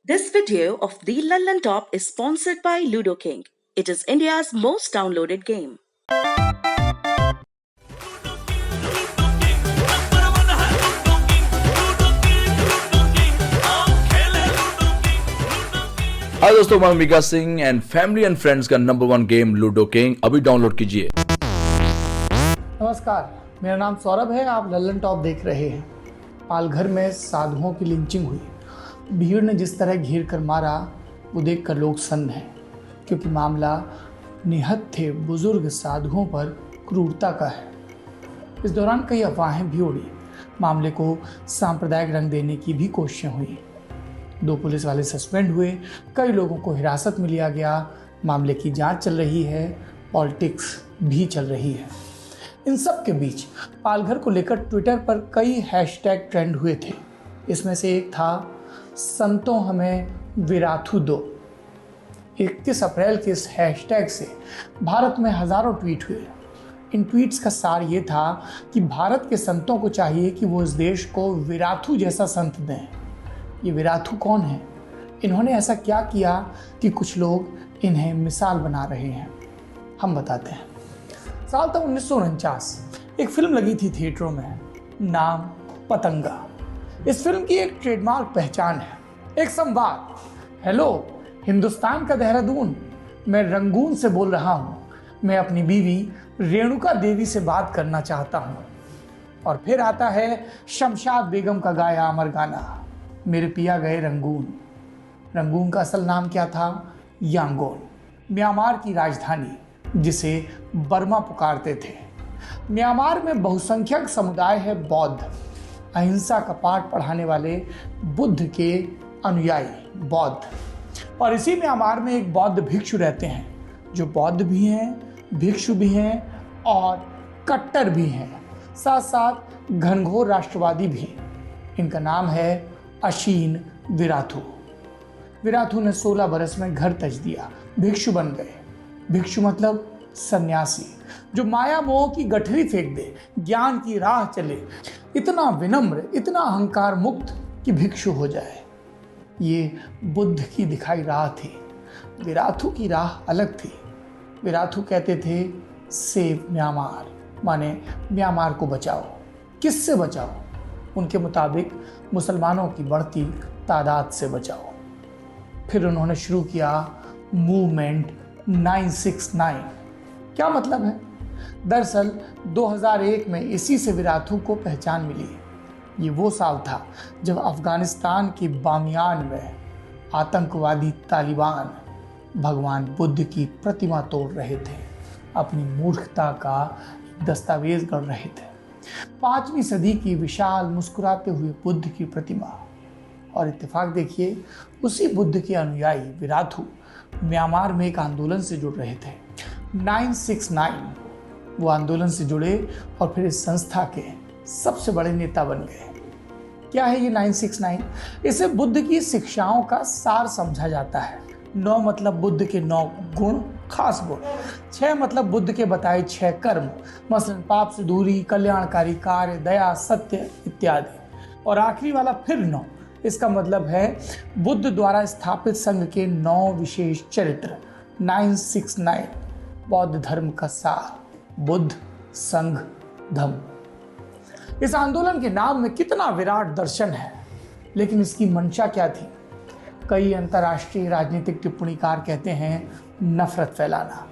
This video of the London Top is sponsored by Ludo King. It is India's most downloaded game. Hi दोस्तों, मैं Mika Singh and family and friends का number 1 game ludo king अभी download कीजिए। नमस्कार, मेरा नाम सौरभ है। आप लल्लन टॉप देख रहे हैं। पालघर में साधुओं की लिंचिंग हुई। भीड़ ने जिस तरह घेर कर मारा वो देखकर लोग सन्न हैं, क्योंकि मामला निहत थे बुजुर्ग साधुओं पर क्रूरता का है। इस दौरान कई अफवाहें भी उड़ी। मामले को सांप्रदायिक रंग देने की भी कोशिशें हुई। 2 पुलिस वाले सस्पेंड हुए, कई लोगों को हिरासत में लिया गया। मामले की जांच चल रही है, पॉलिटिक्स भी चल रही है। इन सब के बीच पालघर को लेकर ट्विटर पर कई हैशटैग ट्रेंड हुए थे। इसमें से एक था संतों हमें विराथू दो। 31 अप्रैल के इस हैशटैग से भारत में हजारों ट्वीट हुए। इन ट्वीट्स का सार ये था कि भारत के संतों को चाहिए कि वो इस देश को विराथू जैसा संत दें। ये विराथू कौन है? इन्होंने ऐसा क्या किया कि कुछ लोग इन्हें मिसाल बना रहे हैं? हम बताते हैं। साल था 1949। एक फिल्म लगी थी थिएटरों में, नाम पतंगा। इस फिल्म की एक ट्रेडमार्क पहचान है, एक संवाद। हेलो, हिंदुस्तान का देहरादून, मैं रंगून से बोल रहा हूँ। मैं अपनी बीवी रेणुका देवी से बात करना चाहता हूँ। और फिर आता है शमशाद बेगम का गाया अमर गाना, मेरे पिया गए रंगून। रंगून का असल नाम क्या था? यांगोन, म्यांमार की राजधानी, जिसे बर्मा पुकारते थे। म्यांमार में बहुसंख्यक समुदाय है बौद्ध। अहिंसा का पाठ पढ़ाने वाले बुद्ध के अनुयायी बौद्ध। और इसी म्यांमार में एक बौद्ध भिक्षु रहते हैं, जो बौद्ध भी हैं, भिक्षु भी हैं और कट्टर भी हैं, साथ साथ घनघोर राष्ट्रवादी भी। इनका नाम है अशीन विराथू। विराथू ने 16 बरस में घर तज दिया, भिक्षु बन गए। भिक्षु मतलब सन्यासी, जो माया मोह की गठरी फेंक दे, ज्ञान की राह चले, इतना विनम्र, इतना अहंकार मुक्त कि भिक्षु हो जाए। ये बुद्ध की दिखाई राह थी। विराथू की राह अलग थी। विराथू कहते थे सेव म्यांमार, माने म्यांमार को बचाओ। किससे बचाओ? उनके मुताबिक मुसलमानों की बढ़ती तादाद से बचाओ। फिर उन्होंने शुरू किया मूवमेंट 969। क्या मतलब है? दरअसल 2001 में इसी से विराथू को पहचान मिली। ये वो साल था जब अफगानिस्तान के बामियान में आतंकवादी तालिबान भगवान बुद्ध की प्रतिमा तोड़ रहे थे, अपनी मूर्खता का दस्तावेज गढ़ रहे थे। 5वीं सदी की विशाल मुस्कुराते हुए बुद्ध की प्रतिमा। और इत्तेफाक देखिए, उसी बुद्ध के अनुयायी विराथू म्यांमार में एक आंदोलन से जुड़ रहे थे, 969। वो आंदोलन से जुड़े और फिर इस संस्था के सबसे बड़े नेता बन गए। क्या है ये 969? इसे बुद्ध की शिक्षाओं का सार समझा जाता है। 9 मतलब बुद्ध के 9 गुण, खास गुण। 6 मतलब बुद्ध के बताए 6 कर्म, मसलन पाप से दूरी, कल्याणकारी कार्य, दया, सत्य इत्यादि। और आखिरी वाला फिर 9, इसका मतलब है बुद्ध द्वारा स्थापित संघ के 9 विशेष चरित्र। 969 बौद्ध धर्म का सार, बुद्ध, संघ, धम्म। इस आंदोलन के नाम में कितना विराट दर्शन है, लेकिन इसकी मंशा क्या थी? कई अंतर्राष्ट्रीय राजनीतिक टिप्पणीकार कहते हैं नफरत फैलाना।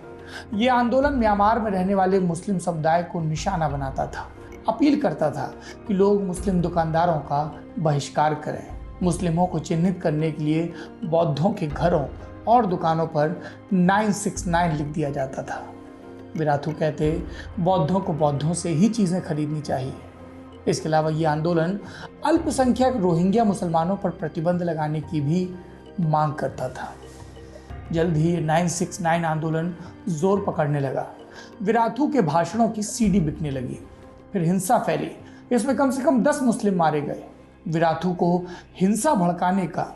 ये आंदोलन म्यांमार में रहने वाले मुस्लिम समुदाय को निशाना बनाता था। अपील करता था कि लोग मुस्लिम दुकानदारों का बहिष्कार करें। मुस्लिमों को चिन्हित करने के लिए बौद्धों के घरों और दुकानों पर 969 लिख दिया जाता था। विराथू कहते बौद्धों को बौद्धों से ही चीज़ें खरीदनी चाहिए। इसके अलावा ये आंदोलन अल्पसंख्यक रोहिंग्या मुसलमानों पर प्रतिबंध लगाने की भी मांग करता था। जल्द ही 969 आंदोलन जोर पकड़ने लगा। विराथू के भाषणों की सीडी बिकने लगी। फिर हिंसा फैली। इसमें कम से कम 10 मुस्लिम मारे गए। विराथू को हिंसा भड़काने का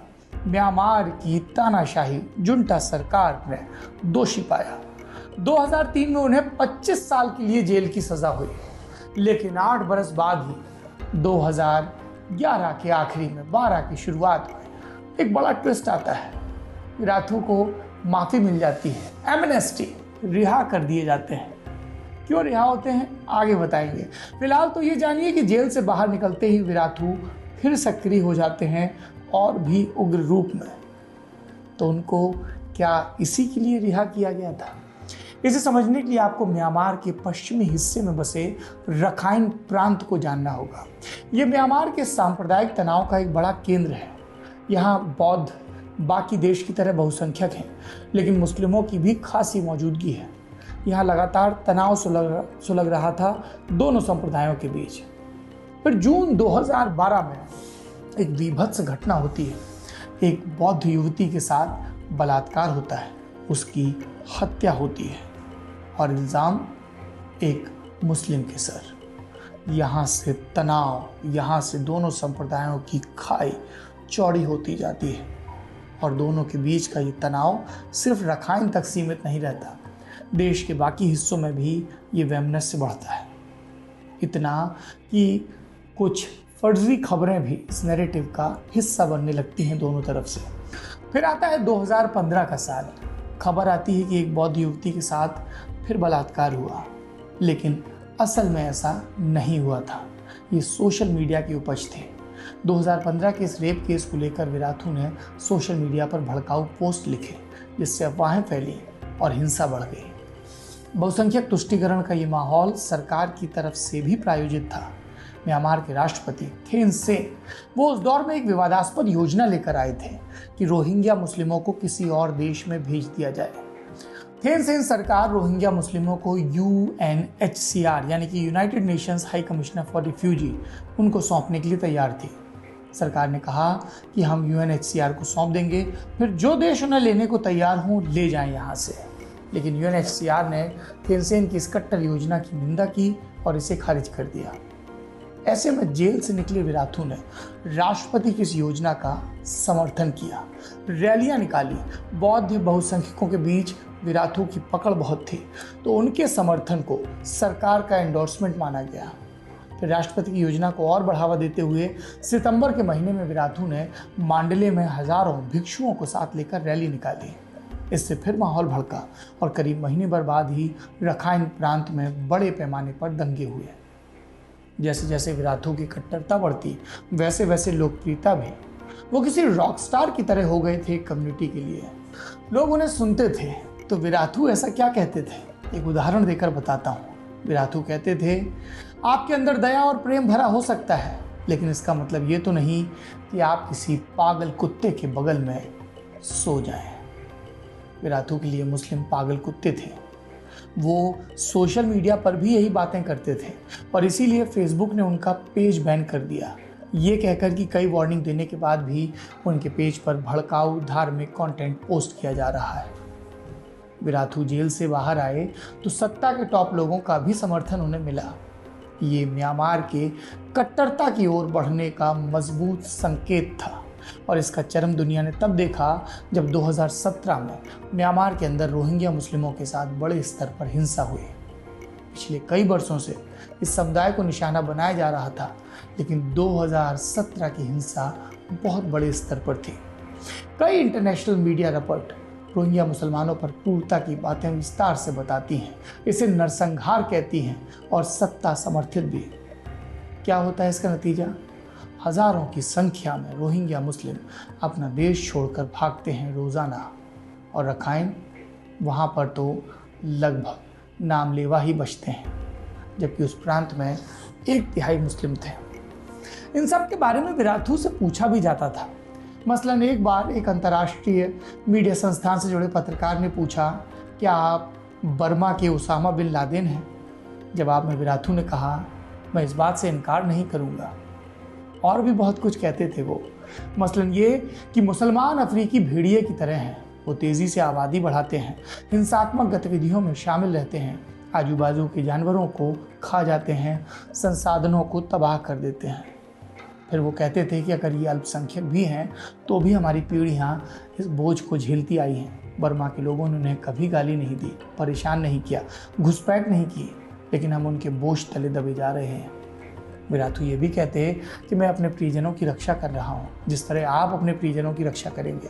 म्यांमार की तानाशाही जुंटा सरकार ने दोषी पाया। 2003 में उन्हें 25 साल के लिए जेल की सजा हुई। लेकिन 8 बरस बाद ही 2011 के आखिरी में 12 की शुरुआत में एक बड़ा ट्विस्ट आता है। विराथू को माफी मिल जाती है, एमनेस्टी, रिहा कर दिए जाते हैं। क्यों रिहा होते हैं आगे बताएंगे। फिलहाल तो ये जानिए कि जेल से बाहर निकलते ही विराथू फिर सक्रिय हो जाते हैं और भी उग्र रूप में। तो उनको क्या इसी के लिए रिहा किया गया था? इसे समझने के लिए आपको म्यांमार के पश्चिमी हिस्से में बसे रखाइन प्रांत को जानना होगा। ये म्यांमार के सांप्रदायिक तनाव का एक बड़ा केंद्र है। यहाँ बौद्ध बाकी देश की तरह बहुसंख्यक हैं, लेकिन मुस्लिमों की भी खासी मौजूदगी है। यहाँ लगातार तनाव सुलग रहा था दोनों संप्रदायों के बीच। फिर जून 2012 में एक बीभत्स घटना होती है। एक बौद्ध युवती के साथ बलात्कार होता है, उसकी हत्या होती है और इल्ज़ाम एक मुस्लिम के सर। यहाँ से तनाव, यहाँ से दोनों संप्रदायों की खाई चौड़ी होती जाती है और दोनों के बीच का ये तनाव सिर्फ रखाइन तक सीमित नहीं रहता, देश के बाकी हिस्सों में भी ये वैमनस्य बढ़ता है। इतना कि कुछ फर्जी खबरें भी इस नैरेटिव का हिस्सा बनने लगती हैं दोनों तरफ से। फिर आता है 2015 का साल। खबर आती है कि एक बौद्ध युवती के साथ फिर बलात्कार हुआ, लेकिन असल में ऐसा नहीं हुआ था। ये सोशल मीडिया की उपज थी। 2015 के इस रेप केस को लेकर विराथू ने सोशल मीडिया पर भड़काऊ पोस्ट लिखे, जिससे अफवाहें फैली और हिंसा बढ़ गई। बहुसंख्यक तुष्टीकरण का ये माहौल सरकार की तरफ से भी प्रायोजित था। म्यांमार के राष्ट्रपति थेन सेन वो उस दौर में एक विवादास्पद योजना लेकर आए थे कि रोहिंग्या मुस्लिमों को किसी और देश में भेज दिया जाए। थेन सेन सरकार रोहिंग्या मुस्लिमों को UNHCR यानी कि United Nations high commissioner for refugee उनको सौंपने के लिए तैयार थी। सरकार ने कहा कि हम UNHCR को सौंप देंगे, फिर जो देश उन्हें लेने को तैयार हों ले जाएं यहाँ से। लेकिन UNHCR ने थेन सेन की इस कट्टर योजना की निंदा की और इसे खारिज कर दिया। ऐसे में जेल से निकले विराथू ने राष्ट्रपति की इस योजना का समर्थन किया, रैलियां निकाली। बौद्ध बहुसंख्यकों के बीच विराथू की पकड़ बहुत थी, तो उनके समर्थन को सरकार का एंडोर्समेंट माना गया। फिर राष्ट्रपति की योजना को और बढ़ावा देते हुए सितंबर के महीने में विराथू ने मांडले में हजारों भिक्षुओं को साथ लेकर रैली निकाली। इससे फिर माहौल भड़का और करीब महीने भर बाद ही रखाइन प्रांत में बड़े पैमाने पर दंगे हुए। जैसे जैसे विराथू की कट्टरता बढ़ती, वैसे वैसे लोकप्रियता भी। वो किसी रॉक स्टार की तरह हो गए थे कम्युनिटी के लिए। लोग उन्हें सुनते थे तो विराथू ऐसा क्या कहते थे, एक उदाहरण देकर बताता हूँ। विराथू कहते थे, आपके अंदर दया और प्रेम भरा हो सकता है, लेकिन इसका मतलब ये तो नहीं कि आप किसी पागल कुत्ते के बगल में सो जाएं। विराथू के लिए मुस्लिम पागल कुत्ते थे। वो सोशल मीडिया पर भी यही बातें करते थे और इसीलिए फेसबुक ने उनका पेज बैन कर दिया, ये कहकर कि कई वार्निंग देने के बाद भी उनके पेज पर भड़काऊ धार्मिक कंटेंट पोस्ट किया जा रहा है। विराथू जेल से बाहर आए तो सत्ता के टॉप लोगों का भी समर्थन उन्हें मिला। ये म्यांमार के कट्टरता की ओर बढ़ने का मजबूत संकेत था और इसका चरम दुनिया ने तब देखा जब 2017 में म्यांमार के अंदर रोहिंग्या मुस्लिमों के साथ बड़े स्तर पर हिंसा हुई। पिछले कई वर्षों से इस समुदाय को निशाना बनाया जा रहा था, लेकिन 2017 की हिंसा बहुत बड़े स्तर पर थी। कई इंटरनेशनल मीडिया रिपोर्ट रोहिंग्या मुसलमानों पर क्रूरता की बातें विस्तार से बताती हैं, इसे नरसंहार कहती हैं और सत्ता समर्थित भी। क्या होता है इसका नतीजा? हजारों की संख्या में रोहिंग्या मुस्लिम अपना देश छोड़कर भागते हैं रोज़ाना, और रखाइन वहाँ पर तो लगभग नामलेवा ही बचते हैं, जबकि उस प्रांत में 1/3 मुस्लिम थे। इन सब के बारे में विराथू से पूछा भी जाता था। मसलन एक बार एक अंतर्राष्ट्रीय मीडिया संस्थान से जुड़े पत्रकार ने पूछा, क्या आप बर्मा के उसामा बिन लादेन हैं? जवाब में विराथू ने कहा, मैं इस बात से इनकार नहीं करूँगा। और भी बहुत कुछ कहते थे वो, मसलन ये कि मुसलमान अफ्रीकी भेड़िए की तरह हैं, वो तेज़ी से आबादी बढ़ाते हैं, हिंसात्मक गतिविधियों में शामिल रहते हैं, आजू बाजू के जानवरों को खा जाते हैं, संसाधनों को तबाह कर देते हैं। फिर वो कहते थे कि अगर ये अल्पसंख्यक भी हैं तो भी हमारी पीढ़ियाँ इस बोझ को झेलती आई हैं। बर्मा के लोगों ने उन्हें कभी गाली नहीं दी, परेशान नहीं किया, घुसपैठ नहीं की, लेकिन हम उनके बोझ तले दबे जा रहे हैं। विराथू ये भी कहते कि मैं अपने परिजनों की रक्षा कर रहा हूँ जिस तरह आप अपने परिजनों की रक्षा करेंगे।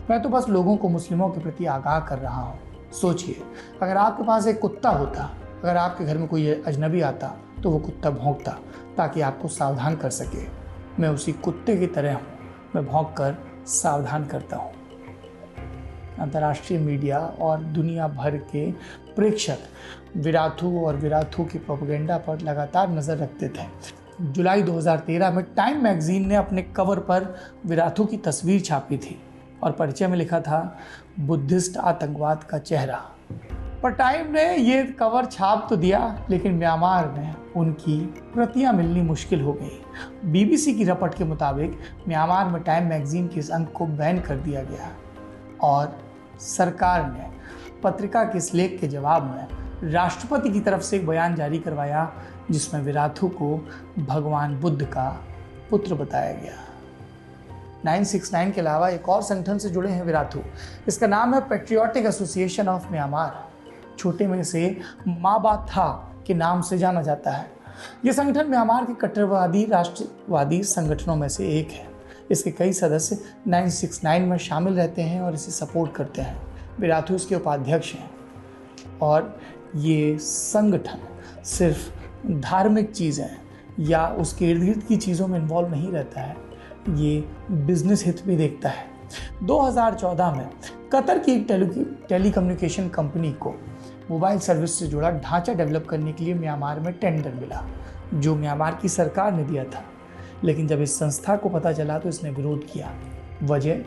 मैं तो बस लोगों को मुस्लिमों के प्रति आगाह कर रहा हूँ। सोचिए, अगर आपके पास एक कुत्ता होता, अगर आपके घर में कोई अजनबी आता तो वो कुत्ता भौंकता ताकि आपको सावधान कर सके। मैं उसी कुत्ते की तरह हूँ, मैं भौंक कर सावधान करता हूँ। अंतर्राष्ट्रीय मीडिया और दुनिया भर के प्रेक्षक विराथू और विराथू की प्रोपेगेंडा पर लगातार नज़र रखते थे। जुलाई 2013 में टाइम मैगजीन ने अपने कवर पर विराथू की तस्वीर छापी थी और परिचय में लिखा था बुद्धिस्ट आतंकवाद का चेहरा। पर टाइम ने ये कवर छाप तो दिया, लेकिन म्यांमार में उनकी प्रतियां मिलनी मुश्किल हो गई। बीबीसी की रिपोर्ट के मुताबिक म्यांमार में टाइम मैगजीन के इस अंक को बैन कर दिया गया और सरकार ने पत्रिका के इस लेख के जवाब में राष्ट्रपति की तरफ से एक बयान जारी करवाया जिसमें विराथू को भगवान बुद्ध का पुत्र बताया गया। 969 के अलावा एक और संगठन से जुड़े हैं विराथू। इसका नाम है पैट्रियोटिक एसोसिएशन ऑफ म्यांमार। छोटे में से माबा था के नाम से जाना जाता है। यह संगठन म्यांमार के कट्टरवादी राष्ट्रवादी संगठनों में से एक है। इसके कई सदस्य 969 में शामिल रहते हैं और इसे सपोर्ट करते हैं। विराथू इसके उपाध्यक्ष हैं और ये संगठन सिर्फ धार्मिक चीज़ें या उसके इर्द गिर्द की चीज़ों में इन्वॉल्व नहीं रहता है, ये बिजनेस हित भी देखता है। 2014 में कतर की एक टेलीकम्युनिकेशन कंपनी को मोबाइल सर्विस से जुड़ा ढांचा डेवलप करने के लिए म्यांमार में टेंडर मिला जो म्यांमार की सरकार ने दिया था। लेकिन जब इस संस्था को पता चला तो इसने विरोध किया। वजह,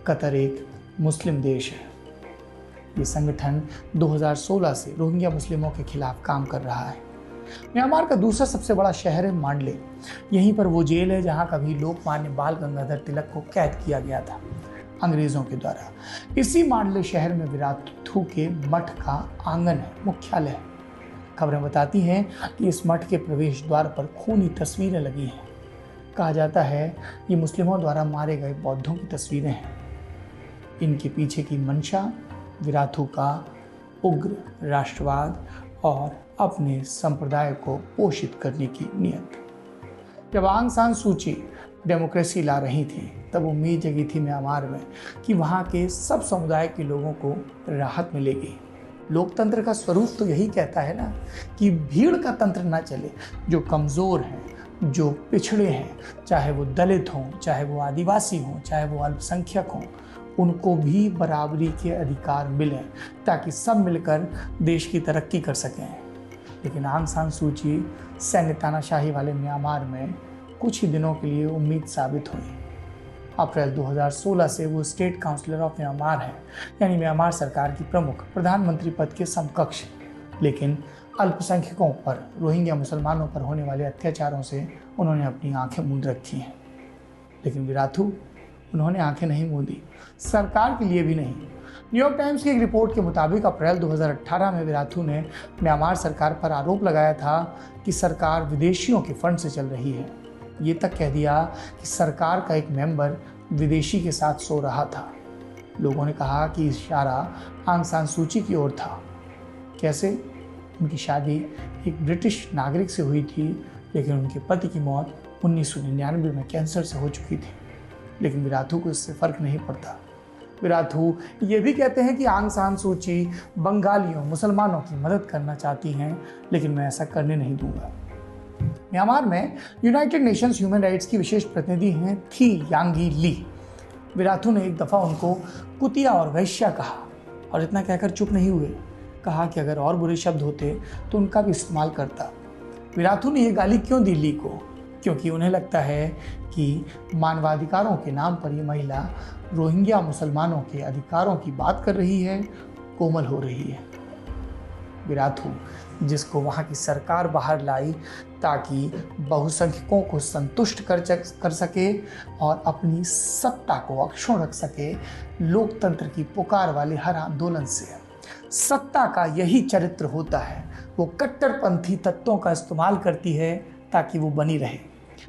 कतर एक मुस्लिम देश है। ये संगठन 2016 से रोहिंग्या मुस्लिमों के खिलाफ काम कर रहा है। म्यांमार का दूसरा सबसे बड़ा शहर है मांडले। यहीं पर वो जेल है जहां कभी लोकमान्य बाल गंगाधर तिलक को कैद किया गया था अंग्रेजों के द्वारा। इसी मांडले शहर में विराथू के मठ का आंगन है, मुख्यालय है। खबरें बताती हैं कि इस मठ के प्रवेश द्वार पर खूनी तस्वीरें लगी हैं। कहा जाता है ये मुस्लिमों द्वारा मारे गए बौद्धों की तस्वीरें हैं। इनके पीछे की मंशा विराथू का उग्र राष्ट्रवाद और अपने संप्रदाय को पोषित करने की नीयत। जब आंग सान सूची डेमोक्रेसी ला रही थी तब उम्मीद जगी थी म्यांमार में कि वहाँ के सब समुदाय के लोगों को राहत मिलेगी। लोकतंत्र का स्वरूप तो यही कहता है ना कि भीड़ का तंत्र ना चले। जो कमज़ोर हैं, जो पिछड़े हैं, चाहे वो दलित हों, चाहे वो आदिवासी हों, चाहे वो अल्पसंख्यक हों, उनको भी बराबरी के अधिकार मिलें ताकि सब मिलकर देश की तरक्की कर सकें। लेकिन आंग सान सूची सैन्य तानाशाही वाले म्यांमार में कुछ ही दिनों के लिए उम्मीद साबित हुई। अप्रैल 2016 से वो स्टेट काउंसलर ऑफ म्यांमार है, यानी म्यांमार सरकार की प्रमुख प्रधानमंत्री पद के समकक्ष। लेकिन अल्पसंख्यकों पर, रोहिंग्या मुसलमानों पर होने वाले अत्याचारों से उन्होंने अपनी आंखें मूंद रखी हैं। लेकिन विराथू, उन्होंने आंखें नहीं मूंदी, सरकार के लिए भी नहीं। न्यूयॉर्क टाइम्स की एक रिपोर्ट के मुताबिक अप्रैल 2018 में विराथू ने म्यांमार सरकार पर आरोप लगाया था कि सरकार विदेशियों के फंड से चल रही है। ये तक कह दिया कि सरकार का एक मेंबर विदेशी के साथ सो रहा था। लोगों ने कहा कि इशारा आंग सान सूची की ओर था। कैसे? उनकी शादी एक ब्रिटिश नागरिक से हुई थी, लेकिन उनके पति की मौत 1999 में कैंसर से हो चुकी थी। लेकिन विराथू को इससे फर्क नहीं पड़ता। विराथू ये भी कहते हैं कि आंग सान सूची बंगालियों, मुसलमानों की मदद करना चाहती हैं, लेकिन मैं ऐसा करने नहीं दूंगा। म्यांमार में यूनाइटेड नेशंस ह्यूमन राइट्स की विशेष प्रतिनिधि हैं थी यांगी ली। विराथू ने एक दफ़ा उनको कुतिया और वैश्या कहा और इतना कहकर चुप नहीं हुए। कहा कि अगर और बुरे शब्द होते तो उनका भी इस्तेमाल करता। विराथू ने यह गाली क्यों दी ली को? क्योंकि उन्हें लगता है कि मानवाधिकारों के नाम पर ये महिला रोहिंग्या मुसलमानों के अधिकारों की बात कर रही है, कोमल हो रही है। विराथू, जिसको वहाँ की सरकार बाहर लाई ताकि बहुसंख्यकों को संतुष्ट कर सके और अपनी सत्ता को अक्षुण्ण रख सके, लोकतंत्र की पुकार वाले हर आंदोलन से सत्ता का यही चरित्र होता है। वो कट्टरपंथी तत्वों का इस्तेमाल करती है ताकि वो बनी रहे।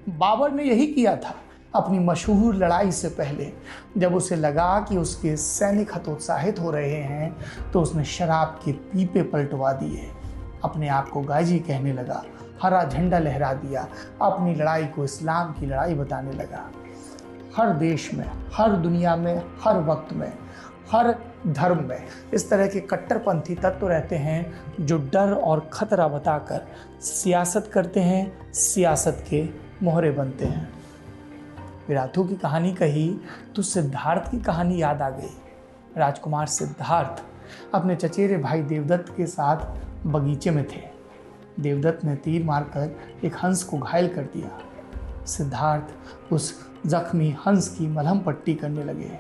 बाबर ने यही किया था अपनी मशहूर लड़ाई से पहले। जब उसे लगा कि उसके सैनिक हतोत्साहित हो रहे हैं तो उसने शराब के पीपे पलटवा दिए, अपने आप को गाजी कहने लगा हरा झंडा लहरा दिया, अपनी लड़ाई को इस्लाम की लड़ाई बताने लगा। हर देश में, हर दुनिया में, हर वक्त में, हर धर्म में इस तरह के कट्टरपंथी तत्व रहते हैं जो डर और खतरा बताकर सियासत करते हैं, सियासत के मोहरे बनते हैं। विराथू की कहानी कही तो सिद्धार्थ की कहानी याद आ गई। राजकुमार सिद्धार्थ अपने चचेरे भाई देवदत्त के साथ बगीचे में थे। देवदत्त ने तीर मारकर एक हंस को घायल कर दिया। सिद्धार्थ उस जख्मी हंस की मलहम पट्टी करने लगे।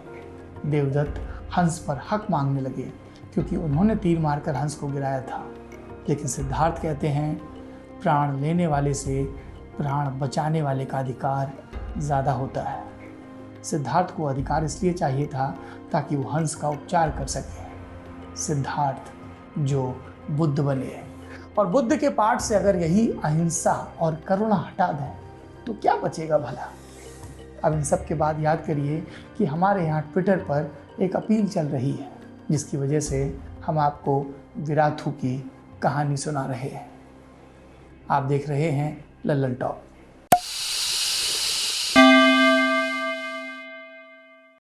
देवदत्त हंस पर हक मांगने लगे क्योंकि उन्होंने तीर मारकर हंस को गिराया था। लेकिन सिद्धार्थ कहते हैं, प्राण लेने वाले से प्राण बचाने वाले का अधिकार ज़्यादा होता है। सिद्धार्थ को अधिकार इसलिए चाहिए था ताकि वो हंस का उपचार कर सके। सिद्धार्थ जो बुद्ध बने, और बुद्ध के पाठ से अगर यही अहिंसा और करुणा हटा दें तो क्या बचेगा भला। अब इन सब के बाद याद करिए कि हमारे यहाँ ट्विटर पर एक अपील चल रही है जिसकी वजह से हम आपको विराथू की कहानी सुना रहे हैं। आप देख रहे हैं लल्लन टॉप।